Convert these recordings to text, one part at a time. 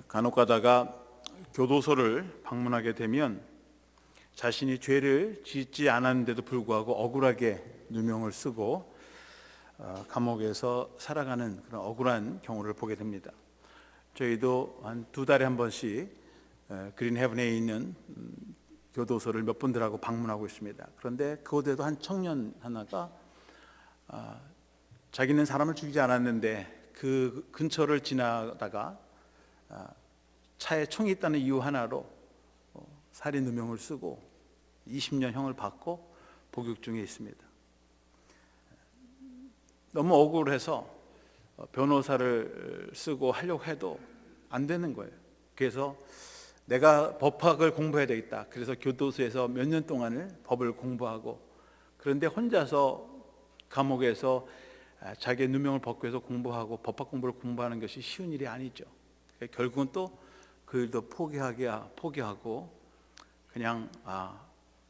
간혹 가다가 교도소를 방문하게 되면 자신이 죄를 짓지 않았는데도 불구하고 억울하게 누명을 쓰고 감옥에서 살아가는 그런 억울한 경우를 보게 됩니다. 저희도 한 2달에 한 번씩 그린 헤븐에 있는 교도소를 몇 분들하고 방문하고 있습니다. 그런데 그곳에도 한 청년 하나가 자기는 사람을 죽이지 않았는데 그 근처를 지나다가 차에 총이 있다는 이유 하나로 살인 누명을 쓰고 20년 형을 받고 복역 중에 있습니다. 너무 억울해서 변호사를 쓰고 하려고 해도 안 되는 거예요. 그래서 내가 법학을 공부해야 되겠다. 그래서 교도소에서 몇 년 동안을 법을 공부하고, 그런데 혼자서 감옥에서 자기의 누명을 벗고 해서 공부하고 법학 공부를 공부하는 것이 쉬운 일이 아니죠. 결국은 또 그 일도 포기하고 그냥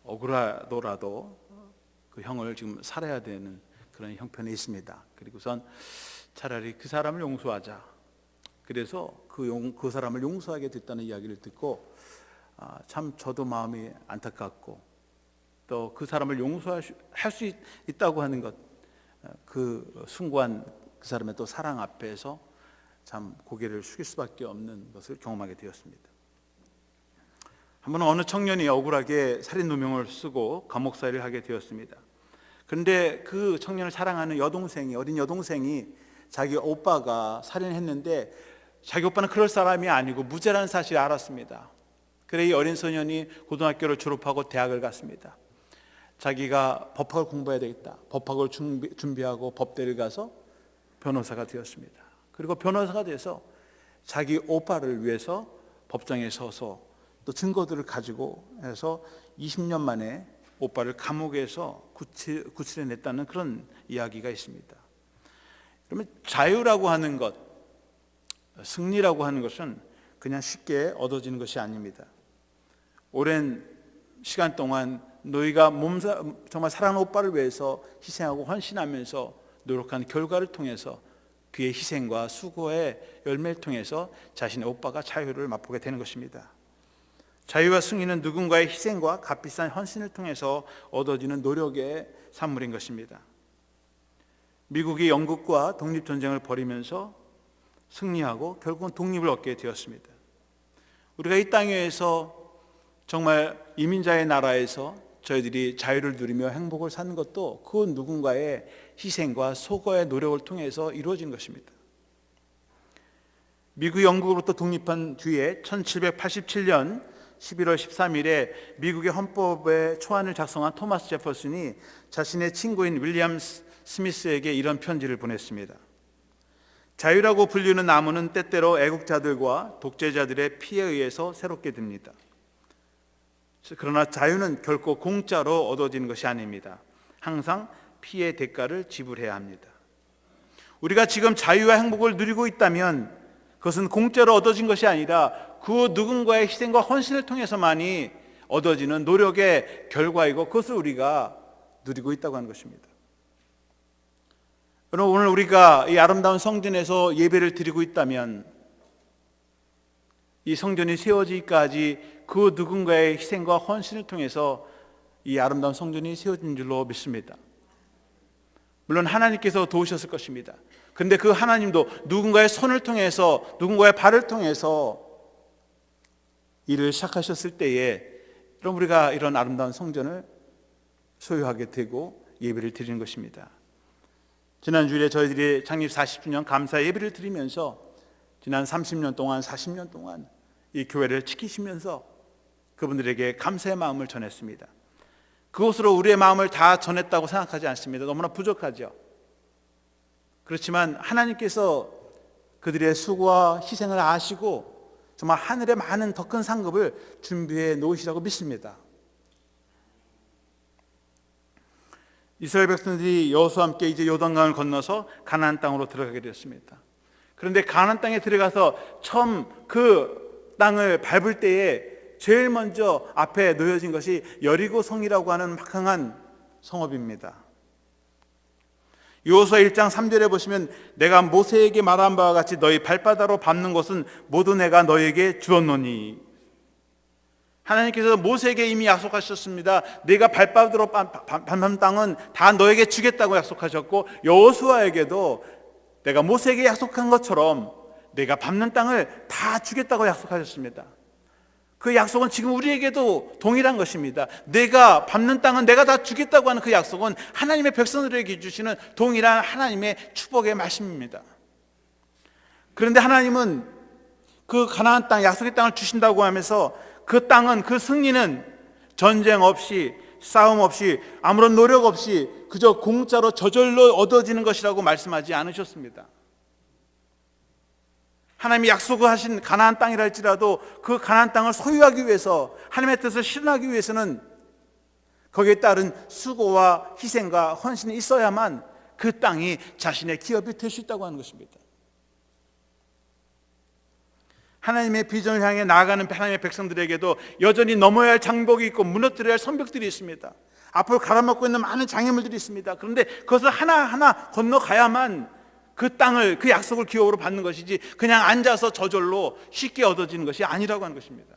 억울하더라도 그 형을 지금 살아야 되는 그런 형편에 있습니다. 그리고선 차라리 그 사람을 용서하자. 그래서 그 사람을 용서하게 됐다는 이야기를 듣고 참 저도 마음이 안타깝고, 또 그 사람을 용서할 수 있다고 하는 것, 그 숭고한 그 사람의 또 사랑 앞에서 참 고개를 숙일 수밖에 없는 것을 경험하게 되었습니다. 한 번은 어느 청년이 억울하게 살인 누명을 쓰고 감옥살이를 하게 되었습니다. 그런데 그 청년을 사랑하는 어린 여동생이 자기 오빠가 살인했는데 자기 오빠는 그럴 사람이 아니고 무죄라는 사실을 알았습니다. 그래 이 어린 소년이 고등학교를 졸업하고 대학을 갔습니다. 자기가 법학을 공부해야 되겠다. 법학을 준비하고 법대를 가서 변호사가 되었습니다. 그리고 변호사가 돼서 자기 오빠를 위해서 법정에 서서 또 증거들을 가지고 해서 20년 만에 오빠를 감옥에서 구출해냈다는 그런 이야기가 있습니다. 그러면 자유라고 하는 것, 승리라고 하는 것은 그냥 쉽게 얻어지는 것이 아닙니다. 오랜 시간 동안 너희가 정말 사랑하는 오빠를 위해서 희생하고 헌신하면서 노력한 결과를 통해서 그의 희생과 수고의 열매를 통해서 자신의 오빠가 자유를 맛보게 되는 것입니다. 자유와 승리는 누군가의 희생과 값비싼 헌신을 통해서 얻어지는 노력의 산물인 것입니다. 미국이 영국과 독립전쟁을 벌이면서 승리하고 결국은 독립을 얻게 되었습니다. 우리가 이 땅에서 정말 이민자의 나라에서 저희들이 자유를 누리며 행복을 사는 것도 그 누군가의 희생과 수고의 노력을 통해서 이루어진 것입니다. 미국이 영국으로부터 독립한 뒤에 1787년 11월 13일에 미국의 헌법의 초안을 작성한 토마스 제퍼슨이 자신의 친구인 윌리엄 스미스에게 이런 편지를 보냈습니다. 자유라고 불리는 나무는 때때로 애국자들과 독재자들의 피에 의해서 새롭게 됩니다. 그러나 자유는 결코 공짜로 얻어지는 것이 아닙니다. 항상 피의 대가를 지불해야 합니다. 우리가 지금 자유와 행복을 누리고 있다면 그것은 공짜로 얻어진 것이 아니라 그 누군가의 희생과 헌신을 통해서만이 얻어지는 노력의 결과이고 그것을 우리가 누리고 있다고 하는 것입니다. 여러분, 오늘 우리가 이 아름다운 성전에서 예배를 드리고 있다면 이 성전이 세워지기까지 그 누군가의 희생과 헌신을 통해서 이 아름다운 성전이 세워진 줄로 믿습니다. 물론 하나님께서 도우셨을 것입니다. 그런데 그 하나님도 누군가의 손을 통해서, 누군가의 발을 통해서 일을 시작하셨을 때에 그럼 우리가 이런 아름다운 성전을 소유하게 되고 예배를 드리는 것입니다. 지난주일에 저희들이 창립 40주년 감사 예배를 드리면서 지난 30년 동안 40년 동안 이 교회를 지키시면서 그분들에게 감사의 마음을 전했습니다. 그것으로 우리의 마음을 다 전했다고 생각하지 않습니다. 너무나 부족하죠. 그렇지만 하나님께서 그들의 수고와 희생을 아시고 정말 하늘에 많은 더 큰 상급을 준비해 놓으시라고 믿습니다. 이스라엘 백성들이 여호수아와 함께 이제 요단강을 건너서 가나안 땅으로 들어가게 되었습니다. 그런데 가나안 땅에 들어가서 처음 그 땅을 밟을 때에 제일 먼저 앞에 놓여진 것이 여리고 성이라고 하는 막강한 성읍입니다. 여호수아 1장 3절에 보시면 내가 모세에게 말한 바와 같이 너희 발바닥으로 밟는 것은 모두 내가 너에게 주었노니. 하나님께서 모세에게 이미 약속하셨습니다. 내가 발바닥으로 밟는 땅은 다 너에게 주겠다고 약속하셨고, 여호수아에게도 내가 모세에게 약속한 것처럼 내가 밟는 땅을 다 주겠다고 약속하셨습니다. 그 약속은 지금 우리에게도 동일한 것입니다. 내가 밟는 땅은 내가 다 주겠다고 하는 그 약속은 하나님의 백성들에게 주시는 동일한 하나님의 축복의 말씀입니다. 그런데 하나님은 그 가나안 땅, 약속의 땅을 주신다고 하면서 그 땅은, 그 승리는 전쟁 없이, 싸움 없이, 아무런 노력 없이 그저 공짜로 저절로 얻어지는 것이라고 말씀하지 않으셨습니다. 하나님이 약속하신 가나안 땅이라 할지라도 그 가나안 땅을 소유하기 위해서, 하나님의 뜻을 실현하기 위해서는 거기에 따른 수고와 희생과 헌신이 있어야만 그 땅이 자신의 기업이 될 수 있다고 하는 것입니다. 하나님의 비전을 향해 나아가는 하나님의 백성들에게도 여전히 넘어야 할 장벽이 있고 무너뜨려야 할 성벽들이 있습니다. 앞으로 가라앉고 있는 많은 장애물들이 있습니다. 그런데 그것을 하나하나 건너가야만 그 땅을, 그 약속을 기업으로 받는 것이지 그냥 앉아서 저절로 쉽게 얻어지는 것이 아니라고 하는 것입니다.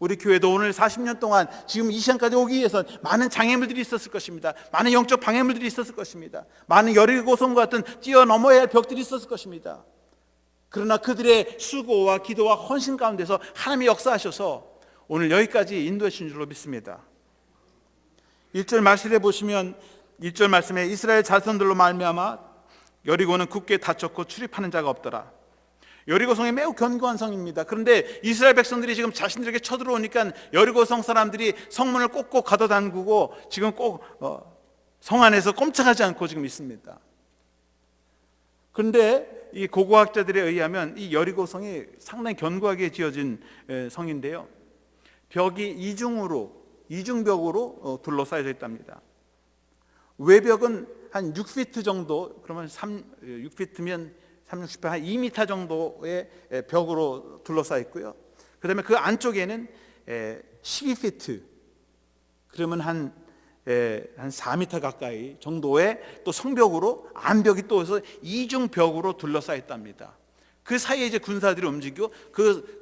우리 교회도 오늘 40년 동안 지금 이 시간까지 오기 위해서 많은 장애물들이 있었을 것입니다. 많은 영적 방해물들이 있었을 것입니다. 많은 여리고성과 같은 뛰어넘어야 할 벽들이 있었을 것입니다. 그러나 그들의 수고와 기도와 헌신 가운데서 하나님이 역사하셔서 오늘 여기까지 인도해 주신 줄로 믿습니다. 1절 말씀에 보시면 1절 말씀에 이스라엘 자손들로 말미암아 여리고는 굳게 닫혔고 출입하는 자가 없더라. 여리고성이 매우 견고한 성입니다. 그런데 이스라엘 백성들이 지금 자신들에게 쳐들어오니까 여리고성 사람들이 성문을 꼭꼭 가둬담그고 지금 꼭 성 안에서 꼼짝하지 않고 지금 있습니다. 그런데 이 고고학자들에 의하면 이 여리고성이 상당히 견고하게 지어진 성인데요, 벽이 이중벽으로 둘러싸여져 있답니다. 외벽은 한 6피트 정도, 그러면 6피트면 30, 한 2m 정도의 벽으로 둘러싸여 있고요. 그 다음에 그 안쪽에는 12피트, 그러면 한 4m 가까이 정도의 또 성벽으로, 안벽이 또 해서 이중벽으로 둘러싸여 있답니다. 그 사이에 이제 군사들이 움직이고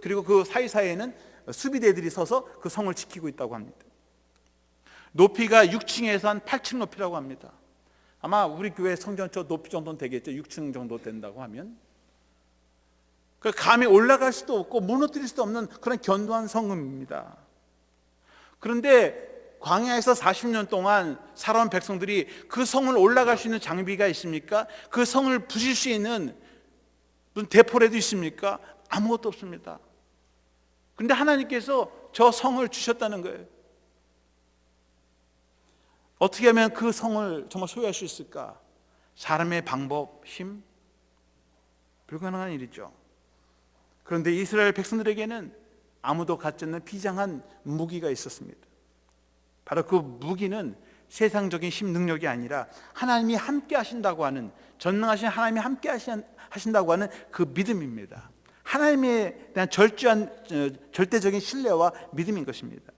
그리고 그 사이사이에는 수비대들이 서서 그 성을 지키고 있다고 합니다. 높이가 6층에서 한 8층 높이라고 합니다. 아마 우리 교회 성전 저 높이 정도는 되겠죠. 6층 정도 된다고 하면. 감히 올라갈 수도 없고 무너뜨릴 수도 없는 그런 견고한 성읍입니다. 그런데 광야에서 40년 동안 살아온 백성들이 그 성을 올라갈 수 있는 장비가 있습니까? 그 성을 부실 수 있는 무슨 대포라도 있습니까? 아무것도 없습니다. 그런데 하나님께서 저 성을 주셨다는 거예요. 어떻게 하면 그 성을 정말 소유할 수 있을까? 사람의 방법, 힘? 불가능한 일이죠. 그런데 이스라엘 백성들에게는 아무도 갖지 않는 비장한 무기가 있었습니다. 바로 그 무기는 세상적인 힘, 능력이 아니라 하나님이 함께 하신다고 하는, 전능하신 하나님이 함께 하신다고 하는 그 믿음입니다. 하나님에 대한 절대적인 신뢰와 믿음인 것입니다.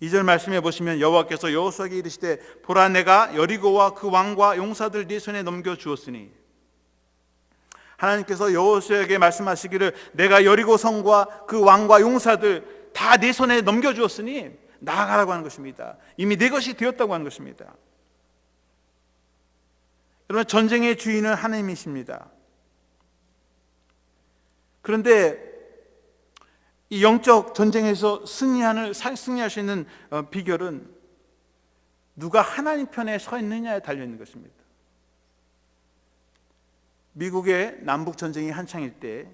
2절 말씀해 보시면 여호와께서 여호수아에게 이르시되 보라, 내가 여리고와 그 왕과 용사들 네 손에 넘겨 주었으니, 하나님께서 여호수아에게 말씀하시기를 내가 여리고 성과 그 왕과 용사들 다 네 손에 넘겨 주었으니 나아가라고 하는 것입니다. 이미 내 것이 되었다고 하는 것입니다. 여러분, 전쟁의 주인은 하나님이십니다. 그런데 이 영적 전쟁에서 승리할 수 있는 비결은 누가 하나님 편에 서 있느냐에 달려 있는 것입니다. 미국의 남북 전쟁이 한창일 때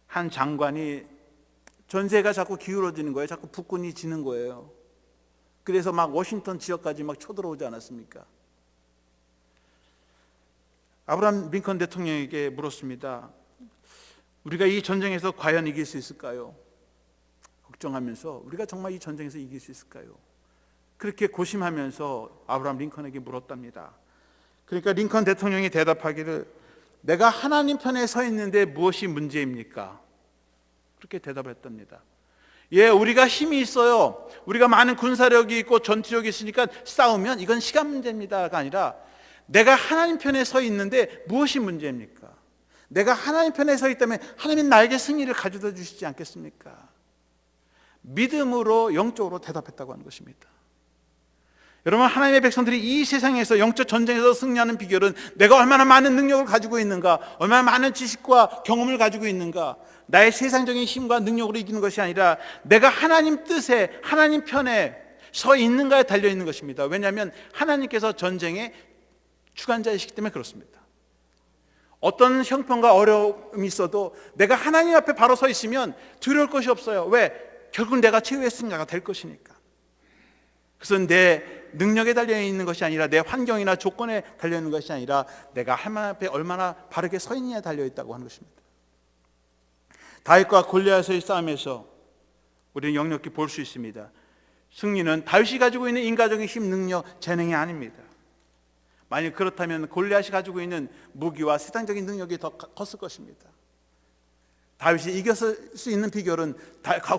한 장관이 전세가 자꾸 기울어지는 거예요. 자꾸 북군이 지는 거예요. 그래서 막 워싱턴 지역까지 막 쳐들어오지 않았습니까? 아브라함 링컨 대통령에게 물었습니다. 우리가 이 전쟁에서 과연 이길 수 있을까요? 걱정하면서 우리가 정말 이 전쟁에서 이길 수 있을까요? 그렇게 고심하면서 아브라함 링컨에게 물었답니다. 그러니까 링컨 대통령이 대답하기를 내가 하나님 편에 서 있는데 무엇이 문제입니까? 그렇게 대답을 했답니다. 예, 우리가 힘이 있어요. 우리가 많은 군사력이 있고 전투력이 있으니까 싸우면 이건 시간 문제입니다가 아니라 내가 하나님 편에 서 있는데 무엇이 문제입니까? 내가 하나님 편에 서 있다면 하나님은 나에게 승리를 가져다 주시지 않겠습니까? 믿음으로 영적으로 대답했다고 하는 것입니다. 여러분, 하나님의 백성들이 이 세상에서 영적 전쟁에서 승리하는 비결은 내가 얼마나 많은 능력을 가지고 있는가, 얼마나 많은 지식과 경험을 가지고 있는가, 나의 세상적인 힘과 능력으로 이기는 것이 아니라 내가 하나님 뜻에, 하나님 편에 서 있는가에 달려 있는 것입니다. 왜냐하면 하나님께서 전쟁의 주관자이시기 때문에 그렇습니다. 어떤 형편과 어려움이 있어도 내가 하나님 앞에 바로 서 있으면 두려울 것이 없어요. 왜? 결국 내가 최후의 승자가 될 것이니까. 그래서 내 능력에 달려있는 것이 아니라 내 환경이나 조건에 달려있는 것이 아니라 내가 하나님 앞에 얼마나 바르게 서 있느냐에 달려있다고 하는 것입니다. 다윗과 골리앗의 싸움에서 우리는 역력히 볼 수 있습니다. 승리는 다윗이 가지고 있는 인간적인 힘, 능력, 재능이 아닙니다. 만약 그렇다면 골리앗이 가지고 있는 무기와 세상적인 능력이 더 컸을 것입니다. 다윗이 이겼을 수 있는 비결은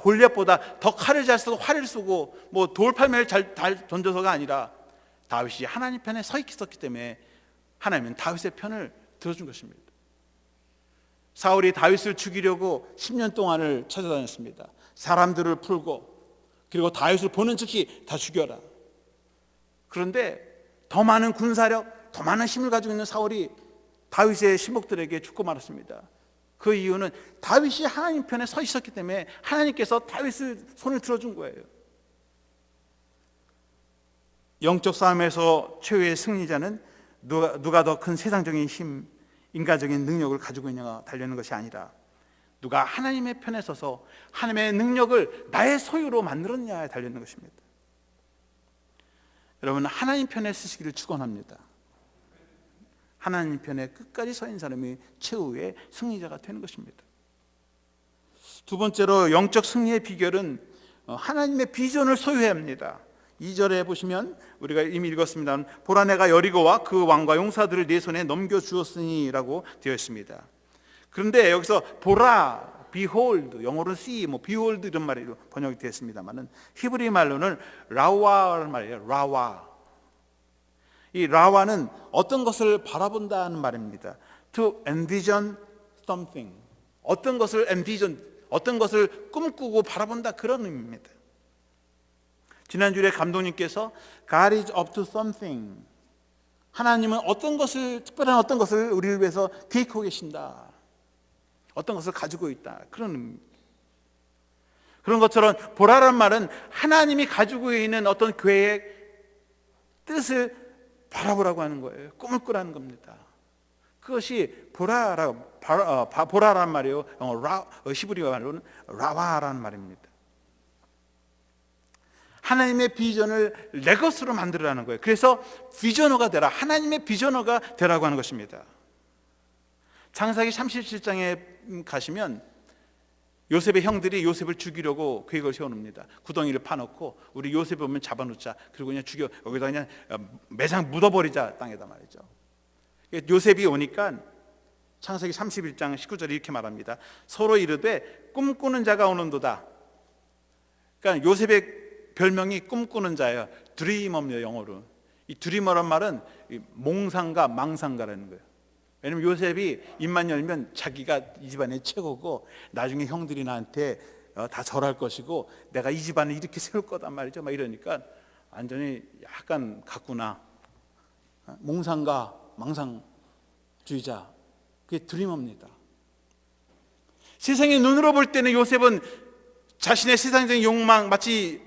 골리앗보다 더 칼을 잘 쓰고 활을 쓰고 뭐 돌팔매를 잘 던져서가 아니라 다윗이 하나님 편에 서 있었기 때문에 하나님은 다윗의 편을 들어준 것입니다. 사울이 다윗을 죽이려고 10년 동안을 찾아다녔습니다. 사람들을 풀고 그리고 다윗을 보는 즉시 다 죽여라. 그런데 더 많은 군사력, 더 많은 힘을 가지고 있는 사울이 다윗의 신복들에게 죽고 말았습니다. 그 이유는 다윗이 하나님 편에 서 있었기 때문에 하나님께서 다윗을 손을 들어준 거예요. 영적 싸움에서 최후의 승리자는 누가 더 큰 세상적인 힘, 인간적인 능력을 가지고 있느냐가 달려있는 것이 아니라 누가 하나님의 편에 서서 하나님의 능력을 나의 소유로 만들었느냐에 달려있는 것입니다. 여러분, 하나님 편에 서시기를 축원합니다. 하나님 편에 끝까지 서 있는 사람이 최후의 승리자가 되는 것입니다. 두 번째로 영적 승리의 비결은 하나님의 비전을 소유해야 합니다. 2절에 보시면 우리가 이미 읽었습니다. 보라, 내가 여리고와 그 왕과 용사들을 네 손에 넘겨주었으니 라고 되어 있습니다. 그런데 여기서 보라, behold, 영어로는 see, behold 이런 말이 번역이 되어 있습니다만 히브리 말로는 라와라는 말이에요. 라와. 이 라와는 어떤 것을 바라본다는 말입니다. To envision something, 어떤 것을 envision, 어떤 것을 꿈꾸고 바라본다, 그런 의미입니다. 지난주에 감독님께서 God is up to something, 하나님은 어떤 것을, 특별한 어떤 것을 우리를 위해서 계획하고 계신다, 어떤 것을 가지고 있다, 그런 의미입니다. 그런 것처럼 보라란 말은 하나님이 가지고 있는 어떤 계획, 뜻을 바라보라고 하는 거예요. 꿈을 꾸라는 겁니다. 그것이 보라라는 말이에요. 히브리 말로는 라와라는 말입니다. 하나님의 비전을 내 것으로 만들으라는 거예요. 그래서 비전어가 되라, 하나님의 비전어가 되라고 하는 것입니다. 창세기 37장에 가시면 요셉의 형들이 요셉을 죽이려고 계획을 세워놓습니다. 구덩이를 파놓고 우리 요셉 오면 잡아놓자, 그리고 그냥 죽여, 여기다 그냥 매장 묻어버리자, 땅에다 말이죠. 요셉이 오니까 창세기 31장 19절에 이렇게 말합니다. 서로 이르되 꿈꾸는 자가 오는도다. 그러니까 요셉의 별명이 꿈꾸는 자예요. 드리머입니다, 영어로. 이 드리머란 말은 몽상가, 망상가라는 거예요. 왜냐면 요셉이 입만 열면 자기가 이 집안의 최고고 나중에 형들이 나한테 다 절할 것이고 내가 이 집안을 이렇게 세울 거단 말이죠. 막 이러니까 완전히 약간 갔구나. 몽상가, 망상주의자, 그게 드리머입니다. 세상의 눈으로 볼 때는 요셉은 자신의 세상적인 욕망, 마치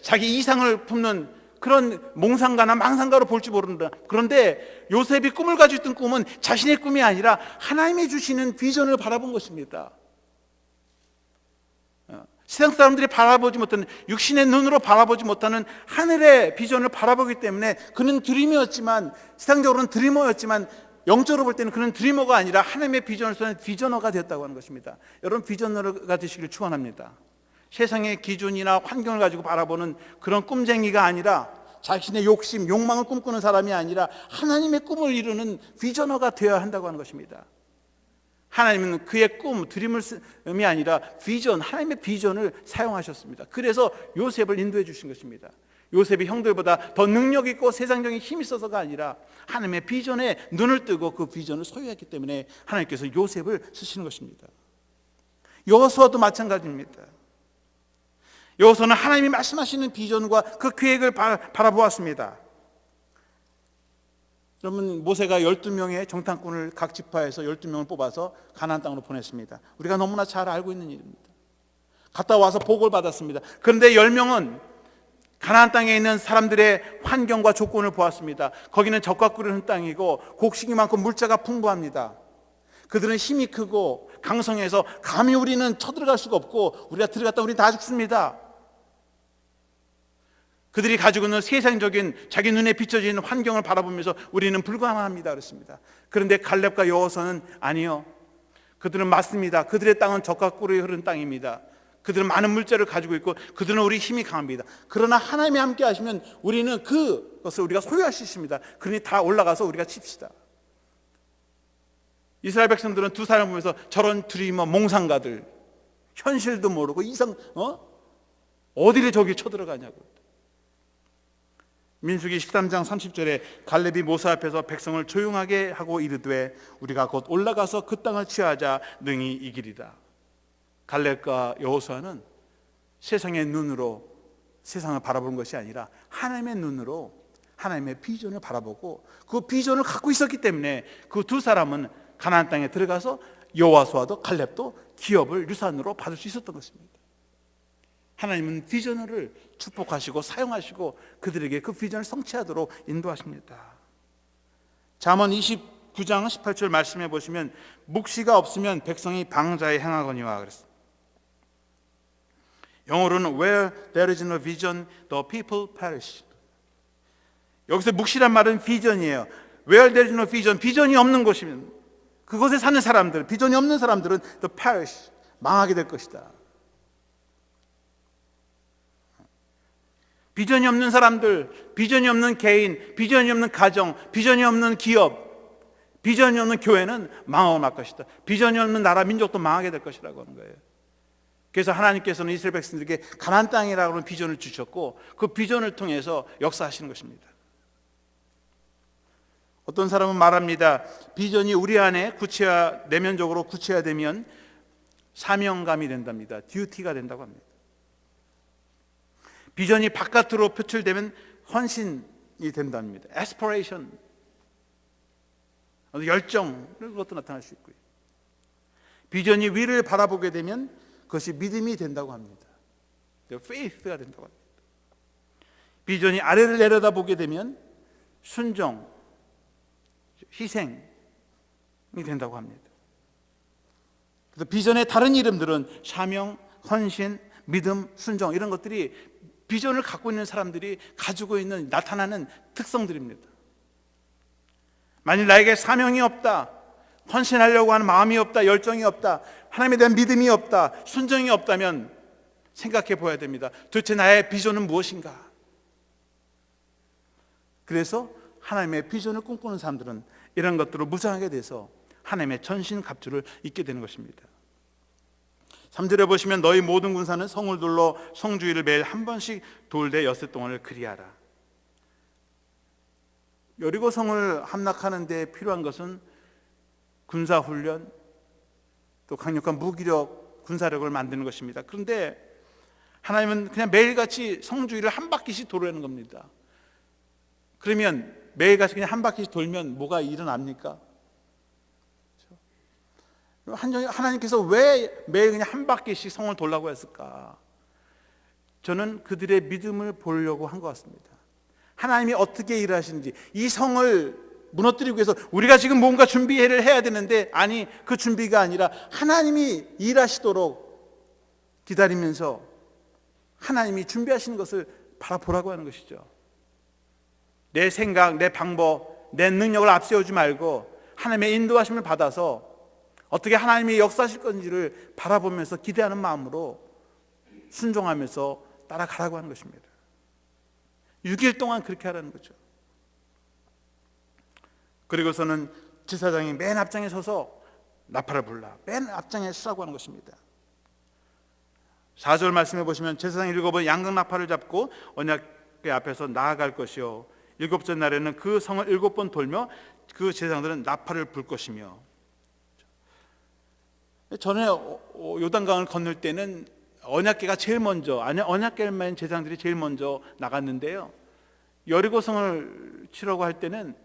자기 이상을 품는 그런 몽상가나 망상가로 볼지 모른다. 그런데 요셉이 꿈을 가지고 있던 꿈은 자신의 꿈이 아니라 하나님이 주시는 비전을 바라본 것입니다. 세상 사람들이 바라보지 못하는, 육신의 눈으로 바라보지 못하는 하늘의 비전을 바라보기 때문에 그는 드리머였지만, 세상적으로는 드리머였지만 영적으로 볼 때는 그는 드리머가 아니라 하나님의 비전을 쓰는 비전어가 되었다고 하는 것입니다. 여러분, 비전어가 되시길 축원합니다. 세상의 기준이나 환경을 가지고 바라보는 그런 꿈쟁이가 아니라, 자신의 욕심, 욕망을 꿈꾸는 사람이 아니라 하나님의 꿈을 이루는 비전어가 되어야 한다고 하는 것입니다. 하나님은 그의 꿈, 드림이 아니라 비전, 하나님의 비전을 사용하셨습니다. 그래서 요셉을 인도해 주신 것입니다. 요셉이 형들보다 더 능력 있고 세상적인 힘이 있어서가 아니라 하나님의 비전에 눈을 뜨고 그 비전을 소유했기 때문에 하나님께서 요셉을 쓰시는 것입니다. 여호수아도 마찬가지입니다. 여호수아는 하나님이 말씀하시는 비전과 그 계획을 바라보았습니다. 여러분, 모세가 12명의 정탐꾼을 각 지파에서 12명을 뽑아서 가나안 땅으로 보냈습니다. 우리가 너무나 잘 알고 있는 일입니다. 갔다 와서 복을 받았습니다. 그런데 10명은 가나안 땅에 있는 사람들의 환경과 조건을 보았습니다. 거기는 젖과 꿀이 흐르는 땅이고 곡식이 많고 물자가 풍부합니다. 그들은 힘이 크고 강성해서 감히 우리는 쳐들어갈 수가 없고 우리가 들어갔다 우리는 다 죽습니다. 그들이 가지고 있는 세상적인 자기 눈에 비춰지는 환경을 바라보면서 우리는 불가능합니다 그랬습니다. 그런데 갈렙과 여호수아는 아니요, 그들은 맞습니다. 그들의 땅은 젖과 꿀이 흐르는 땅입니다. 그들은 많은 물자를 가지고 있고 그들은 우리 힘이 강합니다. 그러나 하나님이 함께 하시면 우리는 그것을 우리가 소유할 수 있습니다. 그러니 다 올라가서 우리가 칩시다. 이스라엘 백성들은 두 사람 보면서 저런 둘이 몽상가들, 현실도 모르고 어디를 저기 쳐들어가냐고. 민수기 13장 30절에 갈렙이 모세 앞에서 백성을 조용하게 하고 이르되 우리가 곧 올라가서 그 땅을 취하자 능히 이기리라. 갈렙과 여호수아는 세상의 눈으로 세상을 바라보는 것이 아니라 하나님의 눈으로 하나님의 비전을 바라보고 그 비전을 갖고 있었기 때문에 그 두 사람은 가나안 땅에 들어가서 여호수아도 갈렙도 기업을 유산으로 받을 수 있었던 것입니다. 하나님은 비전을 축복하시고 사용하시고 그들에게 그 비전을 성취하도록 인도하십니다. 잠언 29장 18절 말씀해 보시면 묵시가 없으면 백성이 방자에 행하거니와 그랬습니다. 영어로는 Where there is no vision, the people perish. 여기서 묵시란 말은 비전이에요. Where there is no vision, 비전이 없는 곳이면 그곳에 사는 사람들, 비전이 없는 사람들은 the perish, 망하게 될 것이다. 비전이 없는 사람들, 비전이 없는 개인, 비전이 없는 가정, 비전이 없는 기업, 비전이 없는 교회는 망하고 말 것이다. 비전이 없는 나라, 민족도 망하게 될 것이라고 하는 거예요. 그래서 하나님께서는 이스라엘 백성들에게 가나안 땅이라고 하는 비전을 주셨고 그 비전을 통해서 역사하시는 것입니다. 어떤 사람은 말합니다. 비전이 우리 안에 내면적으로 구체화되면 사명감이 된답니다. 듀티가 된다고 합니다. 비전이 바깥으로 표출되면 헌신이 된답니다. 에스퍼레이션, 열정, 그것도 나타날 수 있고요. 비전이 위를 바라보게 되면 그것이 믿음이 된다고 합니다. faith가 된다고 합니다. 비전이 아래를 내려다보게 되면 순종, 희생이 된다고 합니다. 그래서 비전의 다른 이름들은 사명, 헌신, 믿음, 순종 이런 것들이 비전을 갖고 있는 사람들이 가지고 있는 나타나는 특성들입니다. 만일 나에게 사명이 없다, 헌신하려고 하는 마음이 없다, 열정이 없다, 하나님에 대한 믿음이 없다, 순종이 없다면 생각해 보아야 됩니다. 도대체 나의 비전은 무엇인가? 그래서 하나님의 비전을 꿈꾸는 사람들은 이런 것들을 무장하게 돼서 하나님의 전신갑주를 입게 되는 것입니다. 3절에 보시면 너희 모든 군사는 성을 둘러 성 주위를 매일 한 번씩 돌되 엿새 동안을 그리하라. 여리고 성을 함락하는 데 필요한 것은 군사훈련, 또 강력한 무기력, 군사력을 만드는 것입니다. 그런데 하나님은 그냥 매일같이 성 주위를 한 바퀴씩 도르는 겁니다. 그러면 매일같이 그냥 한 바퀴씩 돌면 뭐가 일어납니까? 하나님께서 왜 매일 그냥 한 바퀴씩 성을 돌라고 했을까? 저는 그들의 믿음을 보려고 한 것 같습니다. 하나님이 어떻게 일하시는지, 이 성을 무너뜨리기 위해서 우리가 지금 뭔가 준비를 해야 되는데, 아니, 그 준비가 아니라 하나님이 일하시도록 기다리면서 하나님이 준비하시는 것을 바라보라고 하는 것이죠. 내 생각, 내 방법, 내 능력을 앞세우지 말고 하나님의 인도하심을 받아서 어떻게 하나님이 역사하실 건지를 바라보면서 기대하는 마음으로 순종하면서 따라가라고 하는 것입니다. 6일 동안 그렇게 하라는 거죠. 그리고서는 제사장이 맨 앞장에 서서 나팔을 불라, 맨 앞장에 서라고 하는 것입니다. 4절 말씀해 보시면 제사장이 7번 양각 나팔을 잡고 언약 앞에서 나아갈 것이요 일곱째 날에는 그 성을 7번 돌며 그 제사장들은 나팔을 불 것이며. 전에 요단강을 건널 때는 언약궤가 제일 먼저, 언약궤를 맨 제사장들이 제일 먼저 나갔는데요, 여리고성을 치려고 할 때는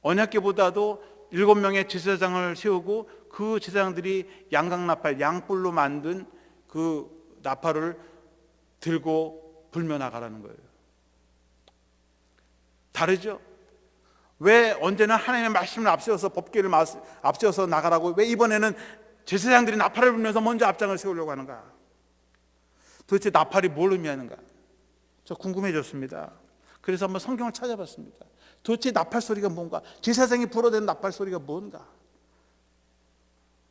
언약궤보다도 7명의 제사장을 세우고 그 제사장들이 양강나팔, 양뿔로 만든 그 나팔을 들고 불며 나가라는 거예요. 다르죠? 왜 언제나 하나님의 말씀을 앞세워서, 법궤를 앞세워서 나가라고 왜 이번에는 제사장들이 나팔을 불면서 먼저 앞장을 세우려고 하는가? 도대체 나팔이 뭘 의미하는가? 저 궁금해졌습니다. 그래서 한번 성경을 찾아봤습니다. 도대체 나팔 소리가 뭔가? 제사장이 불어대는 나팔 소리가 뭔가?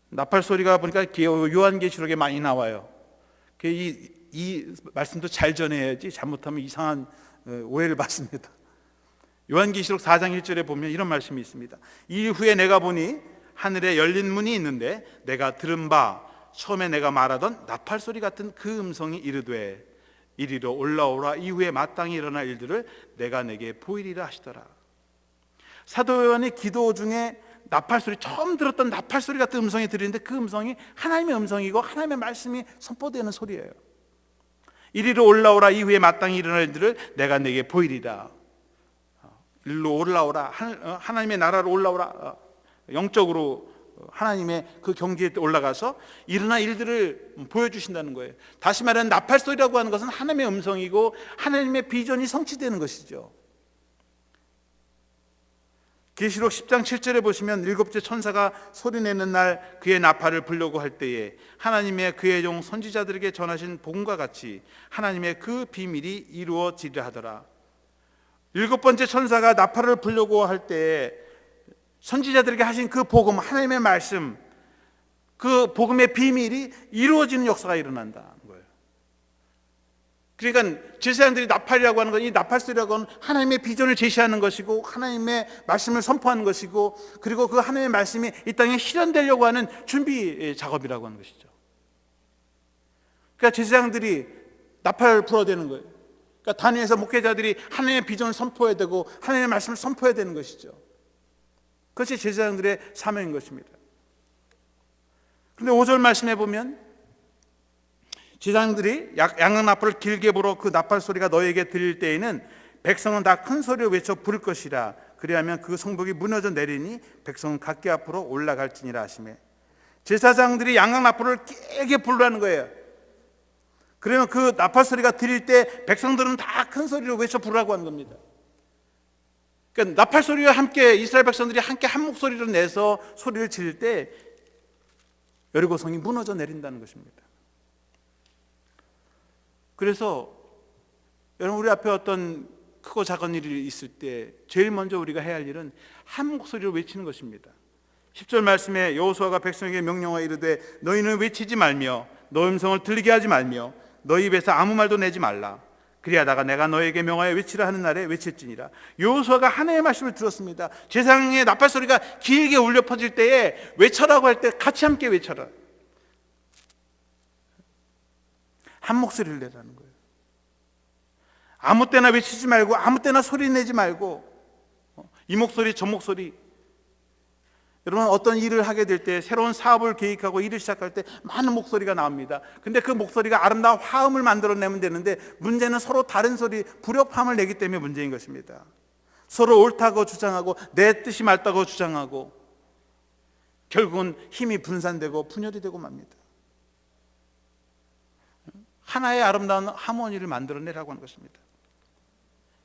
나팔 소리가 보니까 요한계시록에 많이 나와요. 이 말씀도 잘 전해야지 잘못하면 이상한 오해를 받습니다. 요한계시록 4장 1절에 보면 이런 말씀이 있습니다. 이후에 내가 보니 하늘에 열린 문이 있는데 내가 들은 바 처음에 내가 말하던 나팔 소리 같은 그 음성이 이르되 이리로 올라오라. 이후에 마땅히 일어날 일들을 내가 내게 보이리라 하시더라. 사도 요한의 기도 중에 나팔 소리, 처음 들었던 나팔 소리 같은 음성이 들리는데 그 음성이 하나님의 음성이고 하나님의 말씀이 선포되는 소리예요. 이리로 올라오라. 이후에 마땅히 일어날 일들을 내가 내게 보이리라. 일로 올라오라. 하나님의 나라로 올라오라. 영적으로 하나님의 그 경지에 올라가서 일어날 일들을 보여주신다는 거예요. 다시 말하면 나팔 소리라고 하는 것은 하나님의 음성이고 하나님의 비전이 성취되는 것이죠. 계시록 10장 7절에 보시면 7째 천사가 소리내는 날 그의 나팔을 불려고 할 때에 하나님의 그의 종 선지자들에게 전하신 복음과 같이 하나님의 그 비밀이 이루어지려 하더라. 7번째 천사가 나팔을 불려고 할 때에 선지자들에게 하신 그 복음, 하나님의 말씀, 그 복음의 비밀이 이루어지는 역사가 일어난다는 거예요. 그러니까 제사장들이 나팔이라고 하는 건, 이 나팔 소리라고 하는 하나님의 비전을 제시하는 것이고 하나님의 말씀을 선포하는 것이고, 그리고 그 하나님의 말씀이 이 땅에 실현되려고 하는 준비 작업이라고 하는 것이죠. 그러니까 제사장들이 나팔을 불어대는 거예요. 그러니까 단위에서 목회자들이 하나님의 비전을 선포해야 되고 하나님의 말씀을 선포해야 되는 것이죠. 그것이 제사장들의 사명인 것입니다. 그런데 5절 말씀해 보면 제사장들이 양강나팔을 길게 불어 그 나팔 소리가 너에게 들릴 때에는 백성은 다 큰 소리로 외쳐 부를 것이라. 그리하면 그 성벽이 무너져 내리니 백성은 각기 앞으로 올라갈지니라 하시매. 제사장들이 양강나팔을 길게 부르라는 거예요. 그러면 그 나팔 소리가 들릴 때 백성들은 다 큰 소리로 외쳐 부르라고 하는 겁니다. 그러니까 나팔 소리와 함께 이스라엘 백성들이 함께 한 목소리로 내서 소리를 지를 때 여리고성이 무너져 내린다는 것입니다. 그래서 여러분, 우리 앞에 어떤 크고 작은 일이 있을 때 제일 먼저 우리가 해야 할 일은 한 목소리로 외치는 것입니다. 10절 말씀에 여호수아가 백성에게 명령하여 이르되 너희는 외치지 말며 너희 음성을 들리게 하지 말며 너희 입에서 아무 말도 내지 말라. 그리하다가 내가 너에게 명하여 외치라 하는 날에 외칠지니라. 여호수아가 하나님의 말씀을 들었습니다. 제사장의 나팔 소리가 길게 울려 퍼질 때에 외쳐라고 할 때 같이 함께 외쳐라. 한 목소리를 내라는 거예요. 아무 때나 외치지 말고 아무 때나 소리 내지 말고 이 목소리 저 목소리. 여러분, 어떤 일을 하게 될 때, 새로운 사업을 계획하고 일을 시작할 때 많은 목소리가 나옵니다. 근데 그 목소리가 아름다운 화음을 만들어내면 되는데 문제는 서로 다른 소리, 불협화음을 내기 때문에 문제인 것입니다. 서로 옳다고 주장하고 내 뜻이 맞다고 주장하고 결국은 힘이 분산되고 분열이 되고 맙니다. 하나의 아름다운 하모니를 만들어내라고 하는 것입니다.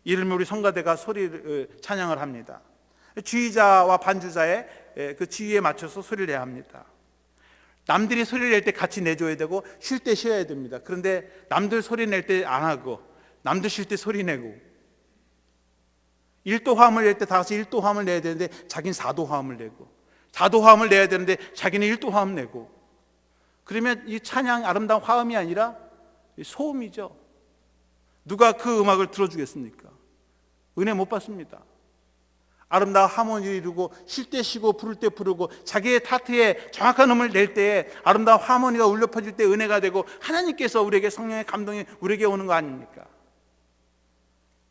이를 우리 성가대가 소리를 찬양을 합니다. 지휘자와 반주자의 그 지휘에 맞춰서 소리를 내야 합니다. 남들이 소리를 낼 때 같이 내줘야 되고 쉴 때 쉬어야 됩니다. 그런데 남들 소리 낼 때 안 하고 남들 쉴 때 소리 내고 1도 화음을 낼 때 다 같이 1도 화음을 내야 되는데 자기는 4도 화음을 내고 4도 화음을 내야 되는데 자기는 1도 화음 내고, 그러면 이 찬양 아름다운 화음이 아니라 소음이죠. 누가 그 음악을 들어주겠습니까? 은혜 못 받습니다. 아름다운 하모니를 이루고 쉴 때 쉬고 부를 때 부르고 자기의 타트에 정확한 음을 낼 때에 아름다운 하모니가 울려 퍼질 때 은혜가 되고 하나님께서 우리에게 성령의 감동이 우리에게 오는 거 아닙니까?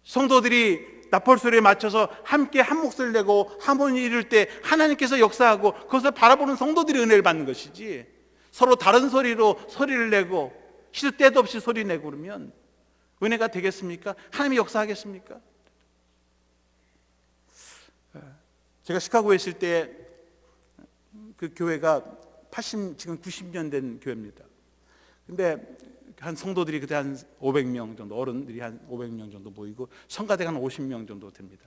성도들이 나팔 소리에 맞춰서 함께 한 목소리를 내고 하모니 이룰 때 하나님께서 역사하고 그것을 바라보는 성도들이 은혜를 받는 것이지, 서로 다른 소리로 소리를 내고 시도 때도 없이 소리 내고 그러면 은혜가 되겠습니까? 하나님이 역사하겠습니까? 제가 시카고에 있을 때 그 교회가 지금 90년 된 교회입니다. 근데 한 성도들이 그때 한 500명 정도, 어른들이 한 500명 정도 모이고 성가대가 한 50명 정도 됩니다.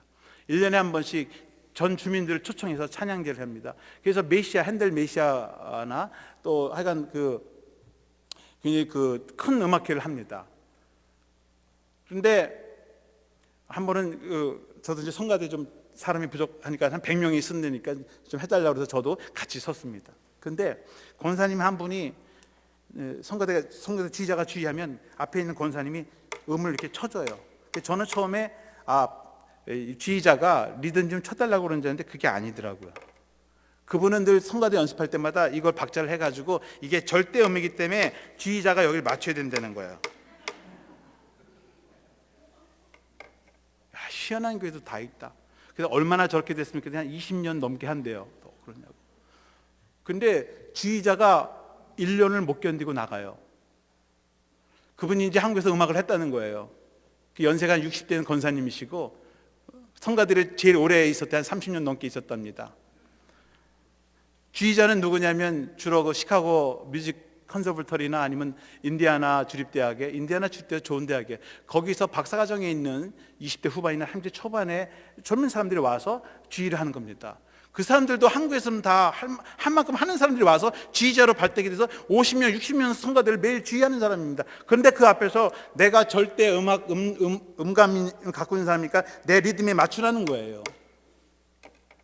1년에 한 번씩 전 주민들을 초청해서 찬양제를 합니다. 그래서 핸델 메시아나 또 하여간 굉장히 큰 음악회를 합니다. 그런데 한 번은 저도 이제 성가대 좀 사람이 부족하니까 한 100명이 쓴다니까 좀 해달라고 해서 저도 같이 섰습니다. 근데 권사님 한 분이 성가대 지휘자가 지휘하면 앞에 있는 권사님이 음을 이렇게 쳐줘요. 저는 처음에 지휘자가 리듬 좀 쳐달라고 그러는 줄 알았는데 그게 아니더라고요. 그분은 늘 성가대 연습할 때마다 이걸 박자를 해가지고 이게 절대음이기 때문에 지휘자가 여기를 맞춰야 된다는 거예요. 희한한 교회도 다 있다. 그래서 얼마나 저렇게 됐습니까? 한 20년 넘게 한대요. 그러냐고. 근데 지휘자가 1년을 못 견디고 나가요. 그분이 이제 한국에서 음악을 했다는 거예요. 그 연세가 한 60대는 권사님이시고 성가들이 제일 오래 있었대, 한 30년 넘게 있었답니다. 지휘자는 누구냐면 주로 그 시카고 뮤직 컨서버터리나 아니면 인디아나 주립대학에 좋은 대학에 거기서 박사과정에 있는 20대 후반이나 30대 초반에 젊은 사람들이 와서 지휘를 하는 겁니다. 그 사람들도 한국에서는 다 한 만큼 하는 사람들이 와서 지휘자로 발탁이 돼서 50명, 60명 성가대를 매일 지휘하는 사람입니다. 그런데 그 앞에서 내가 절대 음감이 갖고 있는 사람이니까 내 리듬에 맞추라는 거예요.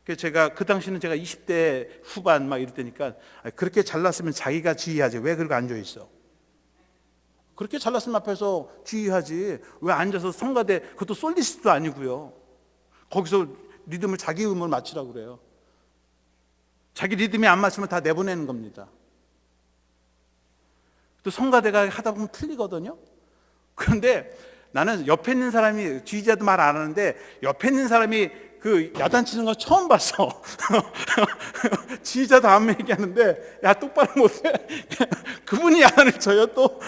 그래서 그 당시는 제가 20대 후반 막 이럴 때니까 그렇게 잘났으면 자기가 지휘하지 왜 그렇게 앉아 있어? 그렇게 잘났으면 앞에서 지휘하지 왜 앉아서 성가대, 그것도 솔리스트도 아니고요. 거기서 리듬을 자기 음을 맞추라고 그래요. 자기 리듬에 안 맞추면 다 내보내는 겁니다. 또 성가대가 하다 보면 틀리거든요. 그런데 나는 옆에 있는 사람이, 지휘자도 말 안 하는데 옆에 있는 사람이 그 야단치는 거 처음 봤어. 지휘자도 안 얘기하는데 야 똑바로 못해. 그분이 야단을 쳐요. 또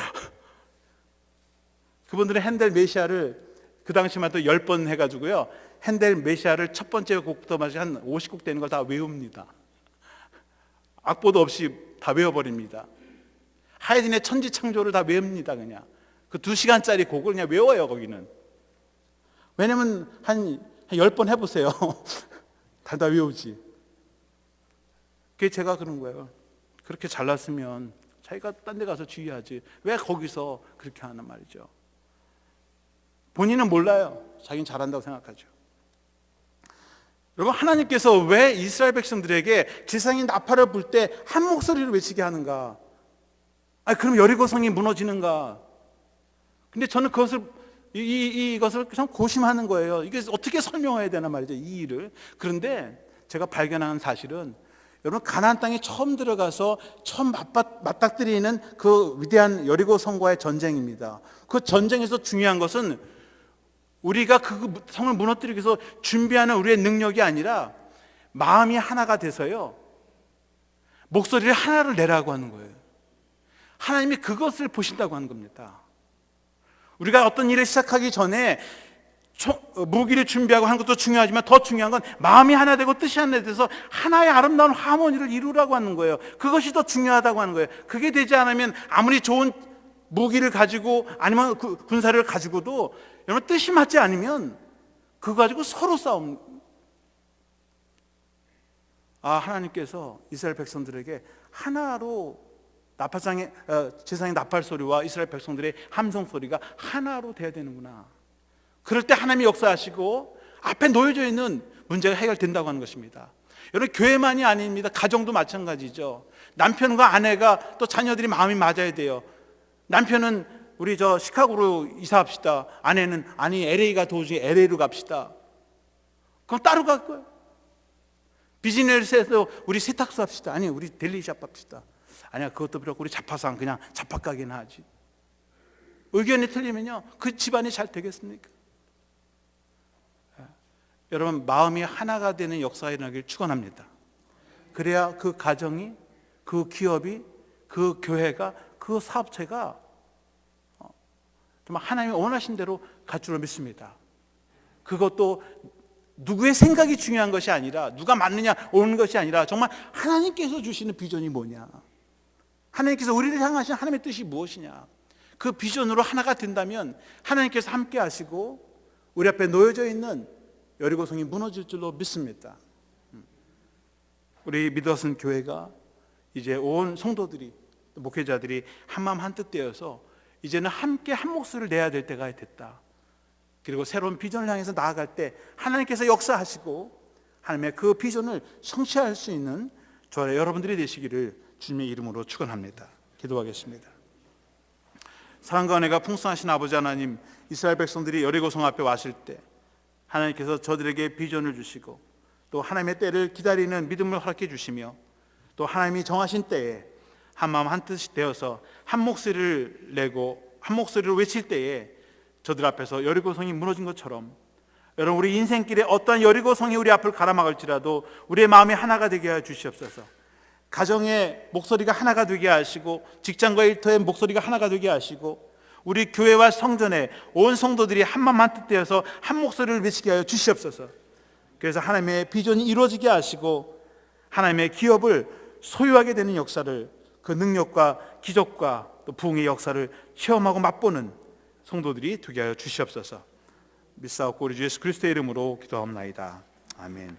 그분들은 핸델 메시아를 그 당시만 또 10번 해가지고요, 핸델 메시아를 첫 번째 곡부터 마치 한 50곡 되는 걸 다 외웁니다. 악보도 없이 다 외워버립니다. 하이든의 천지창조를 다 외웁니다. 그냥 그 2시간짜리 곡을 그냥 외워요. 거기는 왜냐면 한 10번 해보세요. 다 외우지. 그게 제가 그런 거예요. 그렇게 잘났으면 자기가 딴 데 가서 지휘하지 왜 거기서 그렇게 하는 말이죠. 본인은 몰라요. 자기는 잘한다고 생각하죠. 여러분, 하나님께서 왜 이스라엘 백성들에게 제사장이 나팔을 불 때 한 목소리로 외치게 하는가? 그럼 여리고 성이 무너지는가? 근데 저는 이것을 참 고심하는 거예요. 이게 어떻게 설명해야 되나 말이죠, 이 일을. 그런데 제가 발견한 사실은 여러분, 가나안 땅에 처음 들어가서 처음 맞닥뜨리는 그 위대한 여리고 성과의 전쟁입니다. 그 전쟁에서 중요한 것은 우리가 그 성을 무너뜨리기 위해서 준비하는 우리의 능력이 아니라 마음이 하나가 돼서요, 목소리를 하나를 내라고 하는 거예요. 하나님이 그것을 보신다고 하는 겁니다. 우리가 어떤 일을 시작하기 전에 무기를 준비하고 하는 것도 중요하지만 더 중요한 건 마음이 하나 되고 뜻이 하나 돼서 하나의 아름다운 하모니를 이루라고 하는 거예요. 그것이 더 중요하다고 하는 거예요. 그게 되지 않으면 아무리 좋은 무기를 가지고 아니면 군사를 가지고도 여러분 뜻이 맞지 않으면 그거 가지고 서로 싸움. 하나님께서 이스라엘 백성들에게 하나로 제사장의 나팔 소리와 이스라엘 백성들의 함성 소리가 하나로 돼야 되는구나. 그럴 때 하나님이 역사하시고 앞에 놓여져 있는 문제가 해결된다고 하는 것입니다. 여러분, 교회만이 아닙니다. 가정도 마찬가지죠. 남편과 아내가 또 자녀들이 마음이 맞아야 돼요. 남편은 우리 시카고로 이사합시다. 아내는 LA가 도저히 LA로 갑시다. 그럼 따로 갈 거예요. 비즈니스에서 우리 세탁소 합시다. 우리 델리샵 합시다. 그것도 필요 없고 우리 자파상 그냥 자파가게나 하지. 의견이 틀리면요, 그 집안이 잘 되겠습니까? 여러분 마음이 하나가 되는 역사가 일어나길 축원합니다. 그래야 그 가정이, 그 기업이, 그 교회가, 그 사업체가 정말 하나님이 원하신 대로 갈 줄로 믿습니다. 그것도 누구의 생각이 중요한 것이 아니라, 누가 맞느냐 옳은 것이 아니라 정말 하나님께서 주시는 비전이 뭐냐, 하나님께서 우리를 향하신 하나님의 뜻이 무엇이냐, 그 비전으로 하나가 된다면 하나님께서 함께 하시고 우리 앞에 놓여져 있는 여리고성이 무너질 줄로 믿습니다. 우리 믿었은 교회가 이제 온 성도들이, 목회자들이 한마음 한뜻 되어서 이제는 함께 한 목소리를 내야 될 때가 됐다. 그리고 새로운 비전을 향해서 나아갈 때 하나님께서 역사하시고 하나님의 그 비전을 성취할 수 있는 저와 여러분들이 되시기를 주님의 이름으로 축원합니다. 기도하겠습니다. 사랑과 은혜가 풍성하신 아버지 하나님, 이스라엘 백성들이 여리고성 앞에 왔을 때 하나님께서 저들에게 비전을 주시고 또 하나님의 때를 기다리는 믿음을 허락해 주시며 또 하나님이 정하신 때에 한마음 한뜻이 되어서 한 목소리를 내고 한 목소리로 외칠 때에 저들 앞에서 여리고성이 무너진 것처럼, 여러분 우리 인생길에 어떠한 여리고성이 우리 앞을 가로막을지라도 우리의 마음이 하나가 되게 하여 주시옵소서. 가정의 목소리가 하나가 되게 하시고 직장과 일터의 목소리가 하나가 되게 하시고 우리 교회와 성전에 온 성도들이 한마음 한뜻 되어서 한 목소리를 외치게 하여 주시옵소서. 그래서 하나님의 비전이 이루어지게 하시고 하나님의 기업을 소유하게 되는 역사를, 그 능력과 기적과 또 부흥의 역사를 체험하고 맛보는 성도들이 되게 하여 주시옵소서. 믿사옵고 우리 주 예수 그리스도의 이름으로 기도하옵나이다. 아멘.